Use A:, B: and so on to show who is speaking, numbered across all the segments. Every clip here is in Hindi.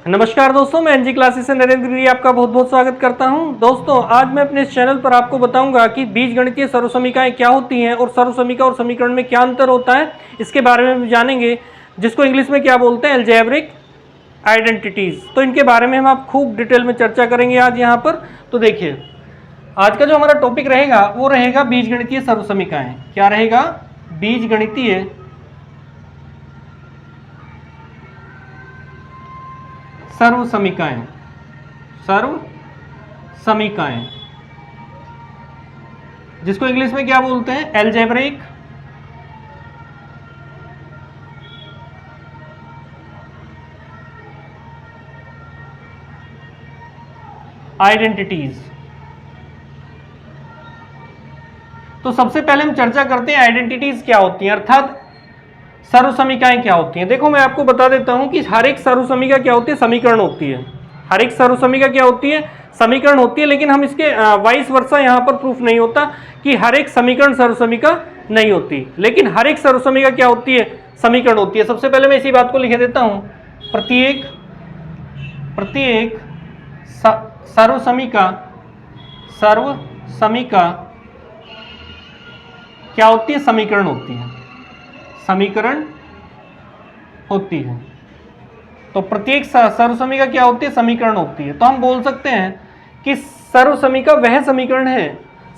A: नमस्कार दोस्तों, मैं एनजी क्लासेस से नरेंद्र गिरी आपका बहुत बहुत स्वागत करता हूं। दोस्तों, आज मैं अपने इस चैनल पर आपको बताऊंगा कि बीजगणितीय सर्वसमीकाएं क्या होती हैं और सर्वसमीका और समीकरण में क्या अंतर होता है, इसके बारे में भी जानेंगे, जिसको इंग्लिश में क्या बोलते हैं, अलजेब्रिक आइडेंटिटीज। तो इनके बारे में हम आप खूब डिटेल में चर्चा करेंगे आज यहाँ पर। तो देखिए, आज का जो हमारा टॉपिक रहेगा वो रहेगा बीजगणितीय सर्वसमीकाएं। क्या रहेगा? बीजगणितीय सर्वसमीकाएं। सर्वसमीकाएं जिसको इंग्लिश में क्या बोलते हैं, अलजेब्रिक आइडेंटिटीज। तो सबसे पहले हम चर्चा करते हैं आइडेंटिटीज क्या होती हैं, अर्थात सर्वसमीकाएं क्या होती हैं। देखो, मैं आपको बता देता हूं कि हर एक सर्वसमीका क्या होती है, समीकरण होती है। हर एक सर्वसमीका क्या होती है, समीकरण होती है। लेकिन हम इसके वाइस वर्सा यहां पर प्रूफ नहीं होता कि हर एक समीकरण सर्वसमीका नहीं होती, लेकिन हर एक सर्वसमीका क्या होती है, समीकरण होती है। सबसे पहले मैं इसी बात को लिख देता हूं, प्रत्येक सर्वसमीका क्या होती है, समीकरण होती है। समीकरण होती है। तो प्रत्येक सर्वसमीका क्या होती है, समीकरण होती है। तो हम बोल सकते हैं कि सर्वसमीका वह समीकरण है,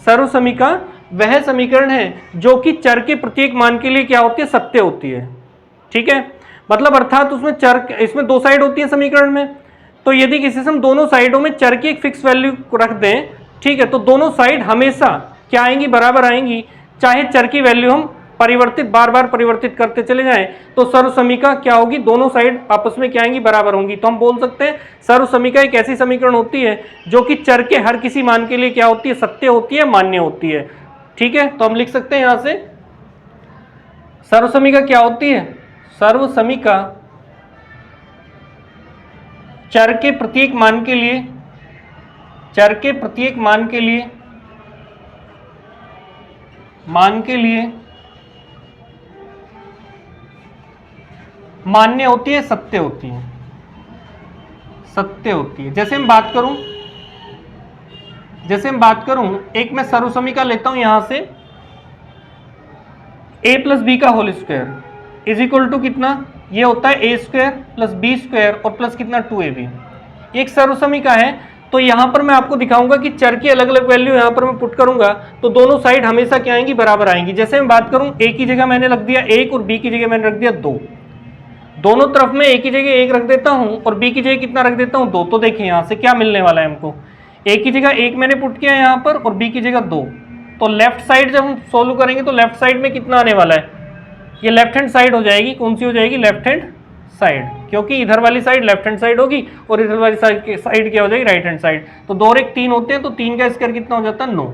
A: सर्वसमीका वह समीकरण है जो कि चर के प्रत्येक मान के लिए क्या होती है, सत्य होती है। ठीक है, मतलब अर्थात उसमें चर, इसमें दो साइड होती है समीकरण में। तो यदि किसी से हम दोनों साइडों में चर की एक फिक्स वैल्यू रख दें, ठीक है, तो दोनों साइड हमेशा क्या आएंगी, बराबर आएंगी, चाहे चर की वैल्यू हम परिवर्तित बार बार परिवर्तित करते चले जाएं। तो सर्वसमीका क्या होगी, दोनों साइड आपस में क्या आएंगी, बराबर होंगी। तो हम बोल सकते हैं सर्वसमीका एक ऐसी समीकरण होती है जो कि चर के हर किसी मान के लिए क्या होती है, सत्य होती है, मान्य होती है। ठीक है, तो हम लिख सकते हैं यहां से सर्वसमीका क्या होती है, सर्वसमीका चर के प्रत्येक मान के लिए, चर के प्रत्येक मान के लिए मान्य होती है, सत्य होती है, सत्य होती है। जैसे हम बात करूं, एक मैं सर्वसमीका लेता हूं यहां से, a प्लस बी का whole square is equal to कितना, ये होता है a square plus B square और प्लस कितना 2ab। एक सर्वसमीका है। तो यहां पर मैं आपको दिखाऊंगा कि चर की अलग अलग वैल्यू यहां पर मैं पुट करूंगा तो दोनों साइड हमेशा क्या आएंगी, बराबर आएंगी। जैसे मैं बात करूं, a की जगह मैंने रख दिया 1 और b की जगह मैंने रख दिया 2। दोनों तरफ में a की जगह 1 रख देता हूं और b की जगह कितना रख देता हूं, 2। तो देखिए यहां से क्या मिलने वाला है हमको, a की जगह 1 मैंने पुट किया यहां पर और b की जगह 2। तो लेफ्ट साइड जब हम सोल्व करेंगे तो लेफ्ट साइड में कितना आने वाला है, ये लेफ्ट हैंड साइड हो जाएगी। कौन सी हो जाएगी, लेफ्ट हैंड साइड, क्योंकि इधर वाली साइड लेफ्ट हैंड साइड होगी और इधर वाली साइड क्या हो जाएगी, राइट हैंड साइड। तो 2 और 1 3 होते हैं, तो 3 का स्क्वायर कितना हो जाता है, 9।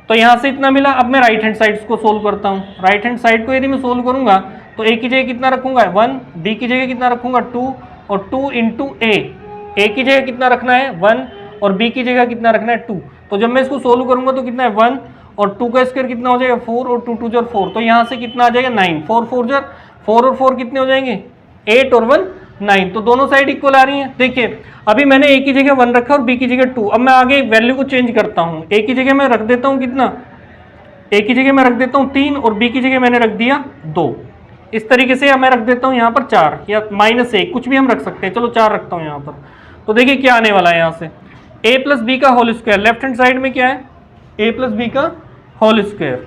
A: तो यहां से इतना मिला। अब मैं राइट हैंड साइड को सोल्व करता हूं। राइट हैंड साइड को यदि मैं सोल्व करूंगा तो a की जगह कितना रखूंगा, 1, b की जगह कितना रखूंगा, 2 और 2 इंटू a की जगह कितना रखना है, 1 और b की जगह कितना रखना है, 2। तो जब मैं इसको सोल्व करूंगा तो कितना है, 1 और 2 का स्क्वायर कितना हो जाएगा, 4 और 2 2 जार 4। तो यहाँ से कितना आ जाएगा, 9। 4 4 जार 4 और 4 कितने हो जाएंगे, 8 और 1 9। तो दोनों साइड इक्वल आ रही हैं। देखिए, अभी मैंने a की जगह 1 रखा और b की जगह 2। अब मैं आगे वैल्यू को चेंज करता हूँ। a की जगह मैं रख देता हूँ कितना, a की जगह मैं रख देता हूँ 3 और b की जगह मैंने रख दिया 2। इस तरीके से मैं रख देता हूँ यहाँ पर 4 या -1, कुछ भी हम रख सकते हैं। चलो 4 रखता हूँ यहाँ पर। तो देखिए क्या आने वाला है यहाँ से, a प्लस बी का whole square, left hand side में क्या है, a प्लस बी का होल स्क्वायर।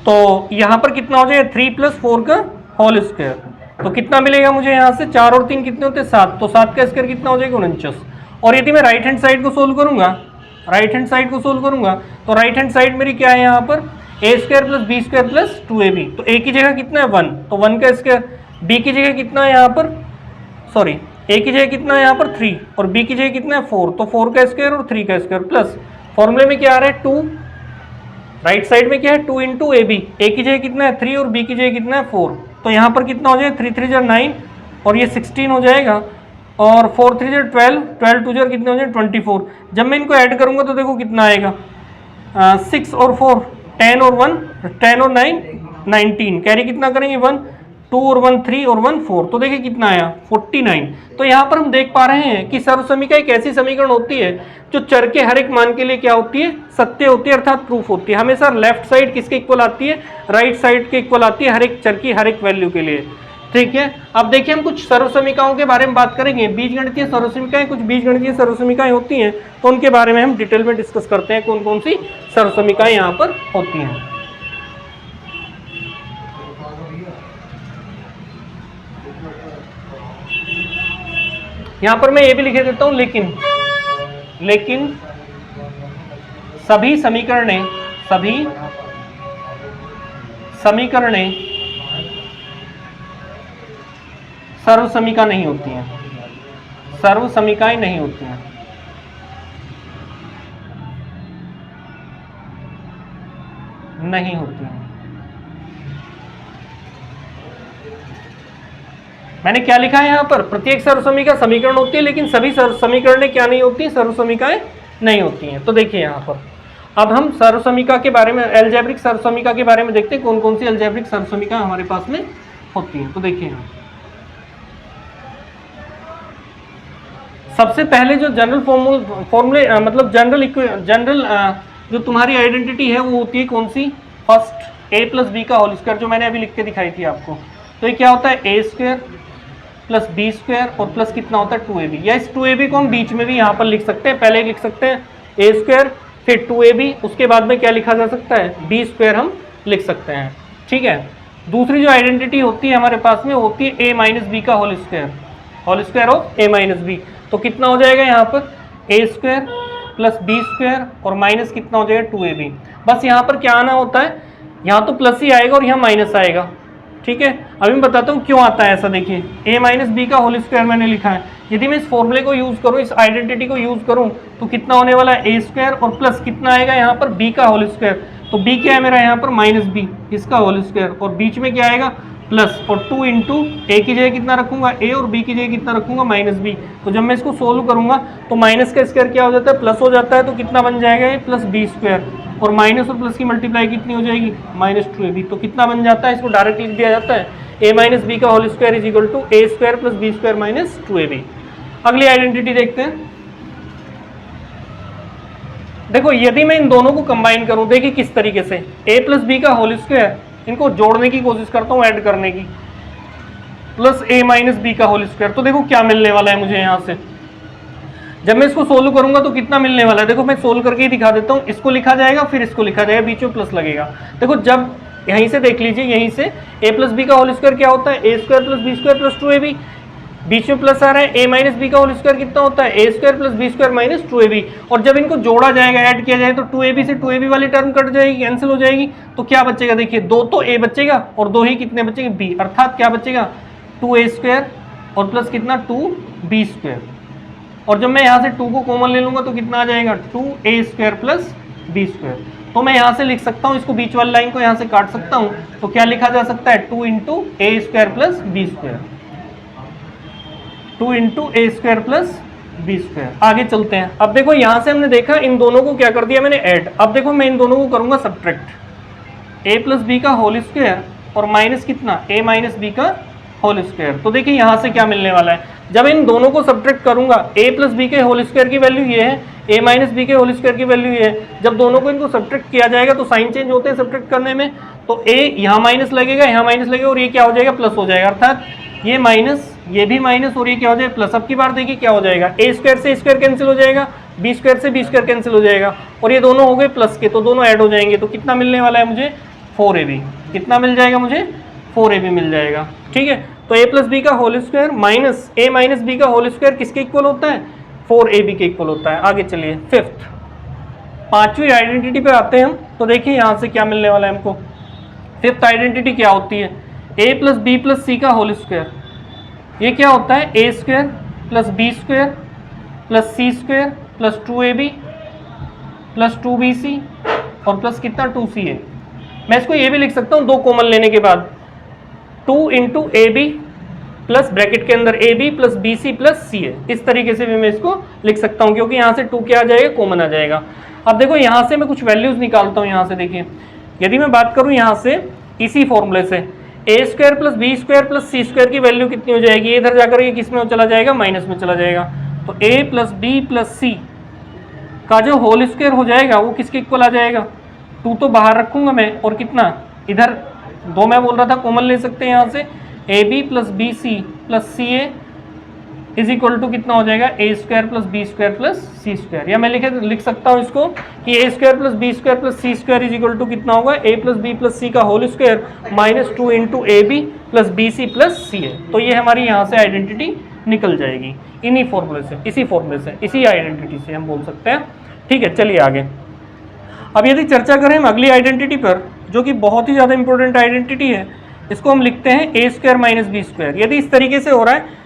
A: तो यहाँ पर कितना हो जाएगा, 3 प्लस 4 का होल स्क्वायर। तो कितना मिलेगा मुझे यहाँ से, 4 और 3 कितने होते हैं, 7। तो 7 का स्क्वायर कितना हो जाएगा, 49। और यदि मैं राइट हैंड साइड को सोल्व करूंगा, तो राइट हैंड साइड मेरी क्या है यहाँ पर, a square plus B square plus 2ab। तो a की जगह कितना है, 1, तो 1 का स्क्वायर। b की जगह कितना है यहाँ पर, सॉरी, a की जगह कितना है यहाँ पर 3 और b की जगह कितना है 4। तो 4 का स्क्वायर और 3 का स्क्वायर प्लस फॉर्मूले में क्या आ रहा है, 2, राइट साइड में क्या है, 2 इंटू ab। a की जगह कितना है 3 और b की जगह कितना है 4। तो यहाँ पर कितना हो जाएगा, 3 3 जार 9 और ये 16 हो जाएगा और 4 3 जार 12, 12 2 जार कितने हो जाएंगे, 24। जब मैं इनको ऐड करूंगा तो देखो कितना आएगा, 6 और 4 10 और 1 10 और 9 19। कैरी कितना करेंगे, 1, 2 और 1 3 और 1 4, तो देखिए कितना आया 49। तो यहाँ पर हम देख पा रहे हैं कि सर्वसमीका एक ऐसी समीकरण होती है जो चर के हर एक मान के लिए क्या होती है, सत्य होती है, अर्थात प्रूफ होती है। हमेशा लेफ्ट साइड किसके इक्वल आती है, राइट साइड के इक्वल आती है हर एक चर की हर एक वैल्यू के लिए। ठीक है, अब देखिए हम कुछ सर्वसमीकाओं के बारे में बात करेंगे। बीजगणितीय सर्वसमीकाएं, कुछ बीजगणितीय सर्वसमीकाएं होती हैं, तो उनके बारे में हम डिटेल में डिस्कस करते हैं कौन कौन सी सर्वसमीकाएं यहाँ पर होती हैं। यहां पर मैं ये भी लिखे देता हूं, लेकिन सभी समीकरणें सर्वसमीका नहीं होती हैं, सर्वसमीकाएं नहीं होती हैं। नहीं होती हैं। मैंने क्या लिखा है यहाँ पर, प्रत्येक सर्वसमीका समीकरण होती है, लेकिन सभी समीकरणें क्या नहीं होती, सर्वसमीकाएं नहीं होती हैं। तो देखिए यहाँ पर अब हम सर्वसमीका के बारे में, अलजेब्रिक सर्वसमीका के बारे में देखते हैं कौन कौन सी अलजेब्रिक सर्वसमीका हमारे पास में होती हैं। तो देखिए यहाँ सबसे पहले जो जनरल फॉर्मूले मतलब जनरल जो तुम्हारी आइडेंटिटी है वो होती है कौन सी, फर्स्ट a प्लस बी का होल स्क्वायर, जो मैंने अभी लिख के दिखाई थी आपको। तो ये क्या होता है, a square plus B square और प्लस कितना होता है 2ab, या इस 2ab को हम बीच में भी यहाँ पर लिख सकते हैं। पहले लिख सकते हैं a स्क्वायर फिर 2ab, उसके बाद में क्या लिखा जा सकता है, b स्क्वायर हम लिख सकते हैं। ठीक है, दूसरी जो आइडेंटिटी होती है हमारे पास में होती है a माइनस बी का whole square of a minus b. तो कितना हो जाएगा यहाँ पर a square plus B square और माइनस कितना हो जाएगा 2ab। बस यहाँ पर क्या आना होता है, यहाँ तो प्लस ही आएगा और यहाँ माइनस आएगा। ठीक है, अभी मैं बताता हूँ क्यों आता है ऐसा। देखिए a माइनस बी का होल स्क्वायर मैंने लिखा है, यदि मैं इस फॉर्मूले को यूज़ करूँ, इस आइडेंटिटी को यूज़ करूँ, तो कितना होने वाला है a स्क्वायर और प्लस कितना आएगा यहाँ पर b का होल स्क्वायर। तो b क्या है मेरा यहाँ पर माइनस बी, इसका होल स्क्वायर, और बीच में क्या आएगा प्लस, और 2 इंटू ए की जगह कितना रखूंगा a और b की जगह कितना रखूंगा माइनस बी। तो जब मैं इसको सोल्व करूंगा तो माइनस का स्क्वायर क्या हो जाता है, प्लस हो जाता है। तो कितना बन जाएगा ये प्लस बी स्क्वायर, और माइनस और प्लस की मल्टीप्लाई कितनी हो जाएगी माइनस 2ab। तो कितना बन जाता है, इसको डायरेक्ट लिख दिया जाता है a माइनस बी का whole square is equal to a square plus B square minus 2ab। अगली आइडेंटिटी देखते हैं। देखो यदि मैं इन दोनों को कंबाइन करूं, देखिए किस तरीके से, a प्लस बी का होल स्क्वायर, इनको जोड़ने की कोशिश करता हूं, ऐड करने की, प्लस a माइनस बी का होल स्क्वायर। तो देखो क्या मिलने वाला है मुझे यहाँ से, जब मैं इसको सोल्व करूंगा तो कितना मिलने वाला है। देखो मैं सोल्व करके ही दिखा देता हूँ, इसको लिखा जाएगा फिर इसको लिखा जाएगा, बीच में प्लस लगेगा। देखो जब यहीं से देख लीजिए, यहीं से a प्लस बी का होल स्क्वायर क्या होता है, a square plus B square plus 2ab, बीच में प्लस आ रहा है, a माइनस बी का होल स्क्वायर कितना होता है, a square plus B square minus 2ab। और जब इनको जोड़ा जाएगा, ऐड किया जाए, तो 2ab से 2ab वाली टर्म कट जाएगी, कैंसिल हो जाएगी। तो क्या बचेगा, देखिए 2 तो a बचेगा और 2 ही कितने बचेंगे b, अर्थात क्या बचेगा 2a स्क्वायर और प्लस कितना 2b स्क्वायर। और जब मैं यहाँ से 2 को कॉमन ले लूंगा तो कितना आ जाएगा 2a square plus b square. तो मैं यहाँ से लिख सकता हूँ, इसको बीच वाली लाइन को यहाँ से काट सकता हूँ, तो क्या लिखा जा सकता है 2 into a square plus b square, 2 into a square plus b square. आगे चलते हैं। अब देखो यहाँ से हमने देखा इन दोनों को क्या कर दिया मैंने, ऐड। अब देखो मैं इन दोनों को करूंगा सब्ट्रैक्ट, a प्लस बी का होल स्क्वायर और माइनस कितना a माइनस बी का होल स्क्वायर। तो देखिए यहाँ से क्या मिलने वाला है, जब इन दोनों को सब्ट्रैक्ट करूंगा, a प्लस बी के होल स्क्वायर की वैल्यू ये है, a माइनस बी के होल स्क्वायर की वैल्यू ये है। जब दोनों को इनको सब्ट्रैक्ट किया जाएगा तो साइन चेंज होते हैं सब्ट्रैक्ट करने में, तो a यहाँ माइनस लगेगा, यहाँ माइनस लगेगा, और ये क्या हो जाएगा प्लस हो जाएगा, अर्थात ये माइनस, ये भी माइनस, और ये क्या हो जाएगा प्लस। अब की बार देखिए क्या हो जाएगा, a स्क्वायर से स्क्वायर कैंसिल हो जाएगा, b स्क्वायर से b स्क्वायर कैंसिल हो जाएगा, और ये दोनों हो गए प्लस के, तो दोनों ऐड हो जाएंगे। तो कितना मिलने वाला है मुझे 4ab, कितना मिल जाएगा मुझे 4ab मिल जाएगा। ठीक है, तो a प्लस बी का whole square minus a minus B का होल स्क्वायर किसके इक्वल होता है, 4ab के इक्वल होता है। आगे चलिए फिफ्थ, पांचवी आइडेंटिटी पे आते हैं हम। तो देखिए यहाँ से क्या मिलने वाला है हमको, फिफ्थ आइडेंटिटी क्या होती है, a प्लस बी प्लस सी का होल स्क्वायर। ये क्या होता है, a square plus B square plus C square plus 2ab plus 2bc और प्लस कितना 2ca। मैं इसको ये भी लिख सकता हूँ, 2 कॉमन लेने के बाद 2 इंटू ab प्लस ब्रैकेट के अंदर ab plus bc plus ca। इस तरीके से भी मैं इसको लिख सकता हूँ, क्योंकि यहाँ से 2 क्या आ जाएगा, कॉमन आ जाएगा। अब देखो यहाँ से मैं कुछ वैल्यूज निकालता हूँ। यहाँ से देखिए, यदि मैं बात करूँ यहाँ से इसी फॉर्मूले से, A square plus B square plus C square की वैल्यू कितनी हो जाएगी, इधर जाकर ये किस में चला जाएगा, माइनस में चला जाएगा। तो ए प्लस बी प्लस सी का जो होल स्क्वायर हो जाएगा वो किसके इक्वल आ जाएगा, 2 तो बाहर रखूंगा मैं, और कितना इधर 2 मैं बोल रहा था कॉमन ले सकते हैं यहाँ से, A B plus B C plus C A is equal to कितना हो जाएगा, A square plus B square plus C square. या मैं लिख सकता हूँ इसको कि A square plus B square plus C square is equal to कितना होगा, ए प्लस बी प्लस सी का whole square minus 2 into A B plus B C plus C A. तो ये हमारी यहाँ से आइडेंटिटी निकल जाएगी इन्हीं फॉर्मूले से, इसी फॉर्मूले से, इसी आइडेंटिटी से हम बोल सकते हैं। ठीक है, चलिए आगे। अब यदि चर्चा करें हम अगली आइडेंटिटी पर, जो कि बहुत ही ज़्यादा इंपॉर्टेंट आइडेंटिटी है, इसको हम लिखते हैं ए स्क्वायर माइनस बी स्क्वायर। यदि इस तरीके से हो रहा है,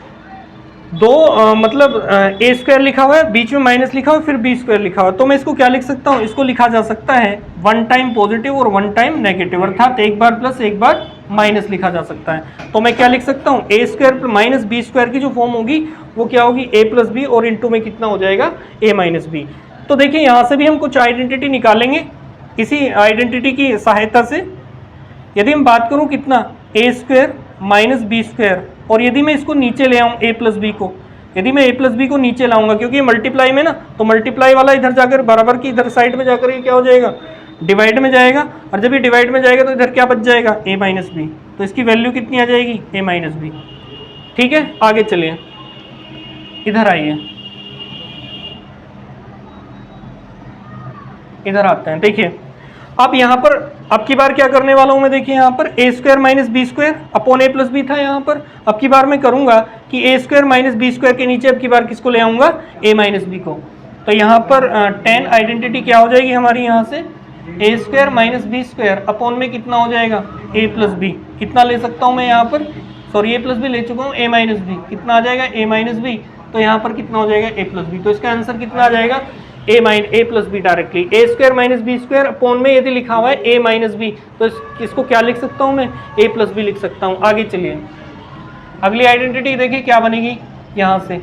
A: मतलब ए स्क्वायर लिखा हुआ है, बीच में माइनस लिखा हुआ है, फिर बी स्क्वायर लिखा हुआ है, तो मैं इसको क्या लिख सकता हूँ, इसको लिखा जा सकता है 1 टाइम पॉजिटिव और 1 टाइम नेगेटिव, अर्थात एक बार प्लस एक बार माइनस लिखा जा सकता है। तो मैं क्या लिख सकता हूँ, A square minus B square की जो फॉर्म होगी वो क्या होगी, ए प्लस बी और इंटू में कितना हो जाएगा, ए माइनस बी। तो देखिए यहाँ से भी हम कुछ आइडेंटिटी निकालेंगे इसी आइडेंटिटी की सहायता से। यदि हम बात करूँ कितना, ए स्क्वायर माइनस बी स्क्वायर, और यदि मैं इसको नीचे ले आऊँ ए प्लस बी को, यदि मैं ए प्लस बी को नीचे लाऊंगा, क्योंकि ये मल्टीप्लाई में ना, तो मल्टीप्लाई वाला इधर जाकर बराबर की इधर साइड में जाकर ये क्या हो जाएगा, डिवाइड में जाएगा, और जब ये डिवाइड में जाएगा तो इधर क्या बच जाएगा, ए माइनस बी। तो इसकी वैल्यू कितनी आ जाएगी, ए माइनस बी। ठीक है, आगे चलिए, इधर आइए, इधर आते हैं। देखिए अब यहाँ पर अब की बार क्या करने वाला हूँ मैं, देखिए यहाँ पर A square minus B square upon A plus B था यहाँ पर। अब की बार मैं करूँगा कि A square minus B square के नीचे अब की बार किसको ले आऊँगा, ए माइनस बी को। तो यहाँ पर 10 आइडेंटिटी क्या हो जाएगी हमारी, यहाँ से A square minus B square upon में कितना हो जाएगा, ए प्लस बी। कितना ले सकता हूँ मैं यहाँ पर, सॉरी ए प्लस बी ले चुका हूँ, ए माइनस बी कितना आ जाएगा, ए माइनस बी। तो यहाँ पर कितना हो जाएगा, ए प्लस बी। तो इसका आंसर कितना आ जाएगा, A plus B directly. A square minus B square upon में यदि लिखा हुआ है ए माइनस बी, तो इसको क्या लिख सकता हूँ मैं, ए प्लस बी लिख सकता हूँ। आगे चलिए, अगली आइडेंटिटी देखिए क्या बनेगी यहाँ से।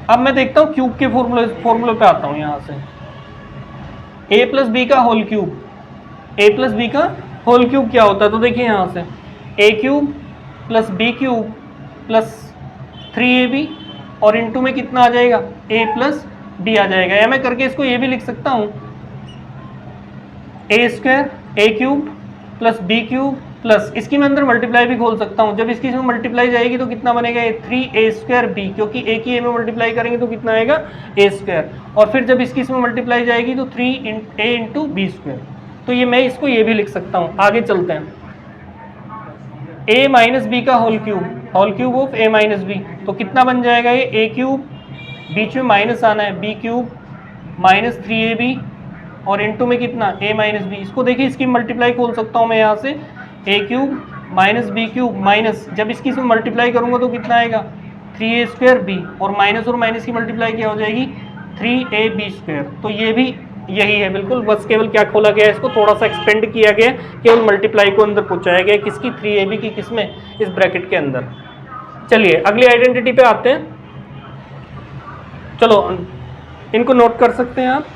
A: अब मैं देखता हूँ क्यूब के फॉर्मूले पे आता हूँ यहाँ से, ए प्लस बी का whole cube, A plus B का होल क्यूब क्या होता है। तो देखिए यहाँ से A cube plus B cube plus 3ab और इंटू में कितना आ जाएगा, ए प्लस डी आ जाएगा। या मैं करके इसको ये भी लिख सकता हूँ, A square A cube plus B cube plus, इसकी मैं अंदर मल्टीप्लाई भी खोल सकता हूँ। जब इसकी इसमें मल्टीप्लाई जाएगी तो कितना बनेगा, 3a स्क्वायर बी, क्योंकि ए की ए में मल्टीप्लाई करेंगे तो कितना आएगा, ए स्क्वायर। और फिर जब इसकी इसमें मल्टीप्लाई जाएगी तो 3a इंटू बी स्क्वायर। तो ये मैं इसको ये भी लिख सकता हूँ। आगे चलते हैं, a माइनस बी का whole cube of a minus b, तो कितना बन जाएगा ये, a क्यूब बीच में माइनस आना है, बी क्यूब माइनस 3ab और इंटू में कितना, a माइनस बी। इसको देखिए इसकी मल्टीप्लाई खोल सकता हूँ मैं यहाँ से, a cube minus B cube minus, जब इसकी इसमें मल्टीप्लाई करूँगा तो कितना आएगा, 3a स्क्वायर बी, और माइनस की मल्टीप्लाई क्या हो जाएगी, 3ab स्क्वायर। तो ये भी यही है बिल्कुल, बस केवल क्या खोला गया है, इसको थोड़ा सा एक्सपेंड किया गया, केवल मल्टीप्लाई को अंदर पहुँचाया गया, किसकी, 3ab की, किसमें, इस ब्रैकेट के अंदर। चलिए अगली आइडेंटिटी पे आते हैं। चलो इनको नोट कर सकते हैं आप।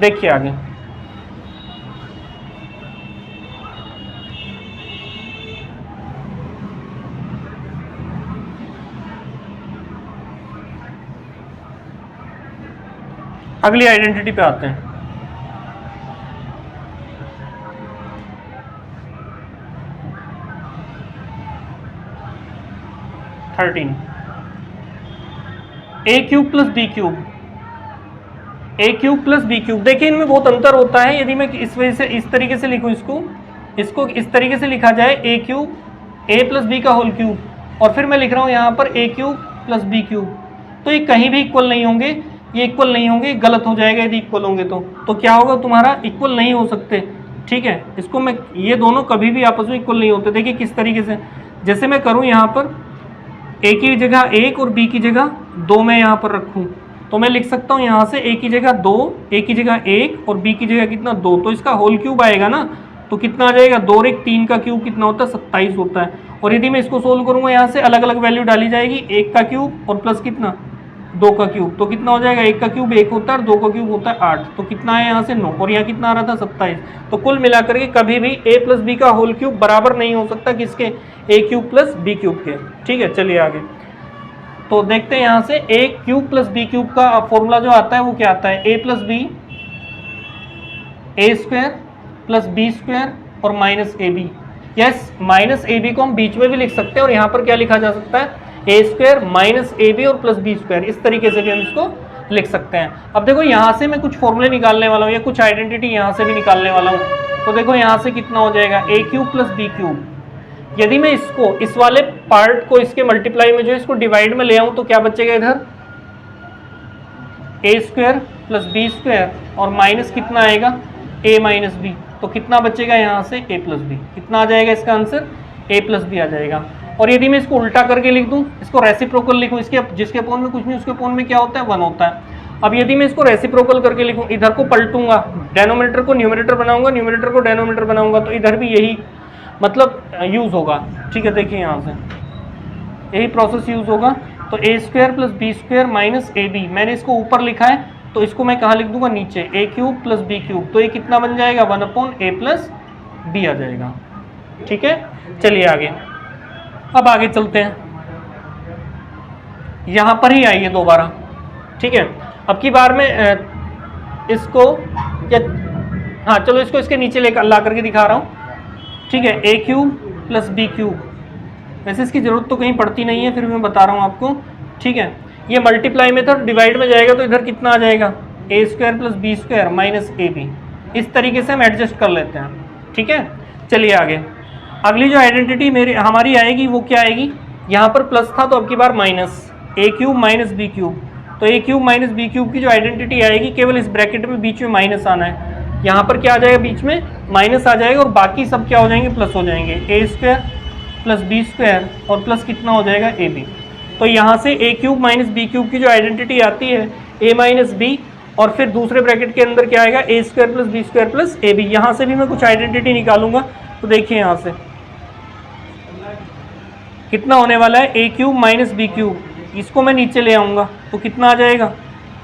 A: देखिए आगे, अगली आइडेंटिटी पे आते हैं। ए क्यूब प्लस बी क्यूब, ए क्यूब प्लस बी क्यूब। देखिए इनमें बहुत अंतर होता है। यदि मैं इस वजह से इस तरीके से लिखूं, इसको इस तरीके से लिखा जाए, ए क्यूब ए प्लस बी का होल क्यूब, और फिर मैं लिख रहा हूँ यहाँ पर ए क्यूब प्लस बी क्यूब, तो ये कहीं भी इक्वल नहीं होंगे, ये इक्वल नहीं होंगे, गलत हो जाएगा यदि इक्वल होंगे तो क्या होगा, तुम्हारा इक्वल नहीं हो सकते। ठीक है, इसको मैं, ये दोनों कभी भी आपस में इक्वल नहीं होते। देखिए किस तरीके से, जैसे मैं करूँ यहाँ पर ए की जगह 1 और बी की जगह 2 मैं यहाँ पर रखूँ, तो मैं लिख सकता हूँ यहाँ से ए की जगह 2, ए की जगह 1 और बी की जगह कितना 2, तो इसका होल क्यूब आएगा ना, तो कितना आ जाएगा, 2 और 1 3 का क्यूब कितना होता है, 27 होता है। और यदि मैं इसको सोल्व करूँगा, यहाँ से अलग अलग वैल्यू डाली जाएगी, 1 का क्यूब और प्लस कितना 2 का क्यूब, तो कितना हो जाएगा, 1 का क्यूब 1 होता है और 2 का क्यूब होता है 8, तो कितना है यहाँ से 9, और यहाँ कितना आ रहा था 27। तो कुल मिलाकर के कभी भी a प्लस बी का होल क्यूब बराबर नहीं हो सकता किसके, a cube plus B cube के। ठीक है, चलिए आगे तो देखते हैं यहाँ से a cube plus B cube का फॉर्मूला जो आता है वो क्या आता है, a plus B A square plus B square और minus A B. Yes, minus A B को हम बीच में भी लिख सकते हैं और यहाँ पर क्या लिखा जा सकता है, ए स्क्वायर माइनस ए बी और प्लस बी स्क्वायर, इस तरीके से भी हम इसको लिख सकते हैं। अब देखो यहाँ से मैं कुछ फॉर्मूले निकालने वाला हूँ या कुछ आइडेंटिटी यहाँ से भी निकालने वाला हूँ। तो देखो यहाँ से कितना हो जाएगा, A cube plus B cube. यदि मैं इसको इस वाले पार्ट को इसके मल्टीप्लाई में जो इसको डिवाइड में ले आऊँ तो क्या बचेगा इधर, ए स्क्वायर प्लस बी स्क्वायर और माइनस कितना आएगा, ए माइनस बी, तो कितना बचेगा यहाँ से ए प्लस बी। कितना आ जाएगा इसका आंसर, ए प्लस बी आ जाएगा। और यदि मैं इसको उल्टा करके लिख दूं, इसको रेसिप्रोकल लिखूं, इसके जिसके अपोन में कुछ नहीं उसके अपोन में क्या होता है, 1 होता है। अब यदि मैं इसको रेसिप्रोकल करके लिखूं, इधर को पलटूंगा, डेनोमिनेटर को न्यूमरेटर बनाऊंगा, न्यूमरेटर को डेनोमिनेटर बनाऊंगा, तो इधर भी यही मतलब यूज होगा। ठीक है, देखिए यहाँ से यही प्रोसेस यूज होगा। तो A square plus B square minus A B, मैंने इसको ऊपर लिखा है तो इसको मैं कहाँ लिख दूंगा, नीचे, ए क्यूब प्लस बी क्यूब, तो ये कितना बन जाएगा, 1 अपॉन ए प्लस बी आ जाएगा। ठीक है, चलिए आगे, अब आगे चलते हैं, यहाँ पर ही आइए दोबारा। ठीक है, अब की बार में इसको या हाँ चलो इसको इसके नीचे लेकर ला करके दिखा रहा हूँ। ठीक है, A cube plus B cube, वैसे इसकी ज़रूरत तो कहीं पड़ती नहीं है, फिर मैं बता रहा हूँ आपको। ठीक है, ये मल्टीप्लाई में था, डिवाइड में जाएगा तो इधर कितना आ जाएगा, A square plus B square minus A B. इस तरीके से हम एडजस्ट कर लेते हैं। ठीक है, चलिए आगे, अगली जो आइडेंटिटी हमारी आएगी वो क्या आएगी, यहाँ पर प्लस था तो अब की बार माइनस, ए क्यूब माइनस बी क्यूब। तो ए क्यूब माइनस बी क्यूब की जो आइडेंटिटी आएगी, केवल इस ब्रैकेट में बीच में माइनस आना है, यहाँ पर क्या आ जाएगा, बीच में माइनस आ जाएगा और बाकी सब क्या हो जाएंगे, प्लस हो जाएंगे। ए स्क्वायर प्लस बी स्क्वायर और प्लस कितना हो जाएगा, ए बी। तो यहाँ से A cube minus B cube की जो आइडेंटिटी आती है, ए माइनस बी, और फिर दूसरे ब्रैकेट के अंदर क्या आएगा, A square plus B square plus A B. यहाँ से भी मैं कुछ आइडेंटिटी निकालूंगा, तो देखिए यहाँ से कितना होने वाला है, A cube minus B cube, इसको मैं नीचे ले आऊँगा तो कितना आ जाएगा,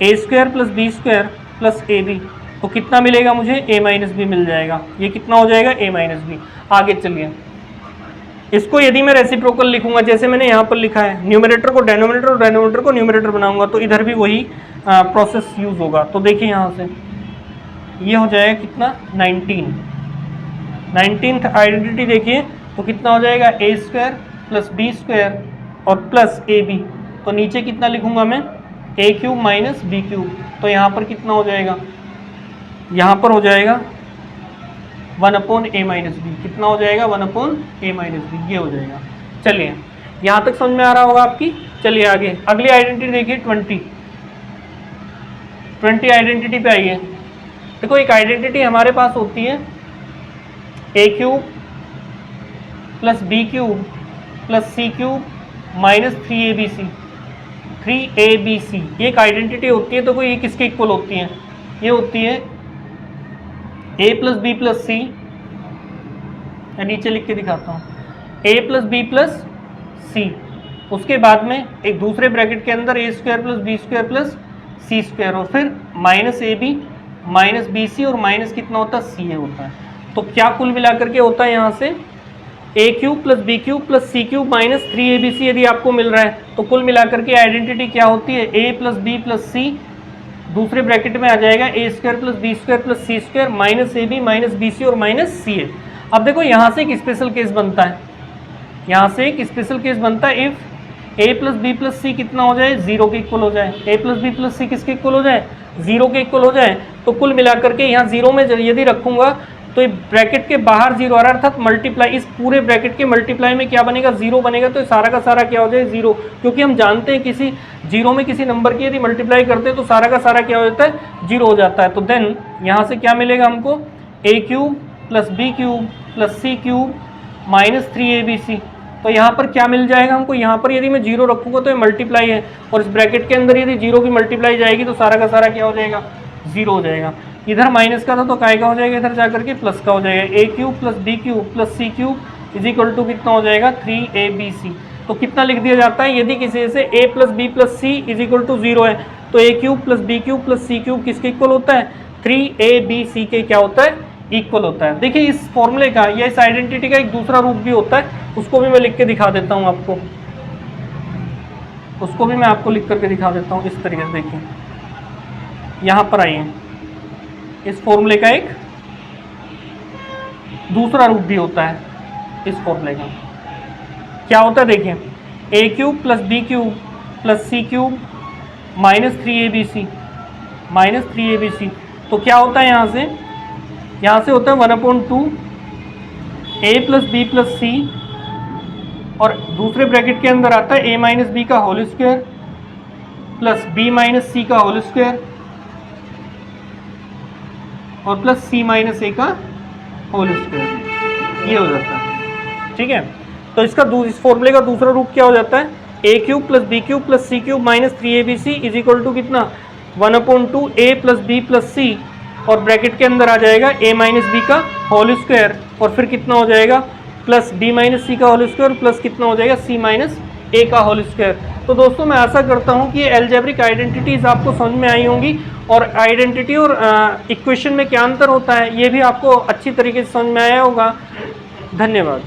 A: A square plus B square plus A B, तो कितना मिलेगा मुझे, ए माइनस बी मिल जाएगा। ये कितना हो जाएगा, ए माइनस बी। आगे चलिए, इसको यदि मैं रेसिप्रोकल लिखूंगा, जैसे मैंने यहाँ पर लिखा है, न्यूमरेटर को डेनोमिनेटर और डेनोमिनेटर को न्यूमरेटर बनाऊंगा, तो इधर भी वही प्रोसेस यूज होगा। तो देखिए यहाँ से ये हो जाएगा कितना, 19th आइडेंटिटी देखिए, तो कितना हो जाएगा, A square plus B square और प्लस ए बी। तो नीचे कितना लिखूंगा मैं, ए क्यूब माइनस बी क्यूब, तो यहाँ पर कितना हो जाएगा, यहाँ पर हो जाएगा 1 अपॉन ए माइनस बी। कितना हो जाएगा, 1 अपॉन ए माइनस बी, ये हो जाएगा। चलिए, यहाँ तक समझ में आ रहा होगा आपकी। चलिए आगे, अगली आइडेंटिटी देखिए, 20 आइडेंटिटी पे आइए। देखो, एक आइडेंटिटी हमारे पास होती है, A cube plus B cube plus C cube minus 3abc, 3abc, ये एक आइडेंटिटी होती है। तो कोई ये किसके इक्वल होती है, ये होती है a plus B plus C, नीचे लिख के दिखाता हूँ, a plus B plus C, उसके बाद में एक दूसरे ब्रैकेट के अंदर A square plus B square plus C square, और फिर minus A B minus B C, और माइनस कितना होता है, सी ए होता है। तो क्या कुल मिलाकर के होता है यहाँ से, A cube plus B cube plus C cube minus 3abc यदि आपको मिल रहा है, तो कुल मिलाकर के आइडेंटिटी क्या होती है, a plus B plus C, दूसरे ब्रैकेट में आ जाएगा A square plus B square plus C square minus A B minus B C और माइनस सी ए। अब देखो, यहाँ से एक स्पेशल केस बनता है, यहाँ से एक स्पेशल केस बनता है, if A plus B plus C कितना हो जाए, 0 के इक्वल हो जाए, A plus B plus C किसके इक्वल हो जाए, 0 के इक्वल हो जाए। तो कुल मिलाकर के यहाँ 0 में यदि रखूँगा तो ये ब्रैकेट के बाहर 0 आ रहा है, अर्थात मल्टीप्लाई, इस पूरे ब्रैकेट के मल्टीप्लाई में क्या बनेगा, 0 बनेगा। तो सारा का सारा क्या हो जाए, 0, क्योंकि हम जानते हैं किसी 0 में किसी नंबर की यदि मल्टीप्लाई करते हैं तो सारा का सारा क्या हो जाता है, 0 हो जाता है। तो देन यहाँ से क्या मिलेगा हमको, A cube plus B cube plus C cube minus 3abc। तो यहाँ पर क्या मिल जाएगा हमको, यहाँ पर यदि मैं 0 रखूँगा तो ये मल्टीप्लाई है, और इस ब्रैकेट के अंदर यदि 0 की मल्टीप्लाई जाएगी तो सारा का सारा क्या हो जाएगा, 0 हो जाएगा। इधर माइनस का था तो काय का हो जाएगा, इधर जाकर के प्लस का हो जाएगा, A cube plus B cube plus C cube is equal to कितना हो जाएगा, 3abc। तो तो कितना लिख दिया जाता है, यदि किसी से a plus B plus c is equal to 0 है तो a cube plus B cube plus C cube किसके इक्वल होता है, 3abc के क्या होता है, इक्वल होता है। देखिए इस फॉर्मूले का या इस आइडेंटिटी का एक दूसरा रूप भी होता है, उसको भी मैं लिख के दिखा देता हूँ आपको, उसको भी मैं आपको लिख करके दिखा देता हूँ इस तरीके से। देखिए यहाँ पर आइए, इस फॉर्मूले का एक दूसरा रूप भी होता है इस फॉर्मूले का, क्या होता है देखिए, A cube plus B cube plus C cube minus 3abc, तो क्या होता है यहाँ से होता है 1/2 a प्लस बी प्लस सी, और दूसरे ब्रैकेट के अंदर आता है a माइनस बी का whole square plus b minus C का होल स्क्वायर और प्लस c माइनस a का होल स्क्वायर, ये हो जाता है। ठीक है, तो इसका इस फॉर्मूले का दूसरा रूप क्या हो जाता है, a cube plus B cube plus C cube minus 3abc is equal to कितना, 1/2 a प्लस बी प्लस सी, और ब्रैकेट के अंदर आ जाएगा a माइनस बी का होल स्क्वायर और फिर कितना हो जाएगा प्लस b माइनस सी का होल स्क्वायर प्लस कितना हो जाएगा c माइनस a का होल स्क्वायर। तो दोस्तों मैं आशा करता हूँ कि ये अलजेब्रिक आइडेंटिटीज़ आपको समझ में आई होंगी, और आइडेंटिटी और इक्वेशन में क्या अंतर होता है ये भी आपको अच्छी तरीके से समझ में आया होगा। धन्यवाद।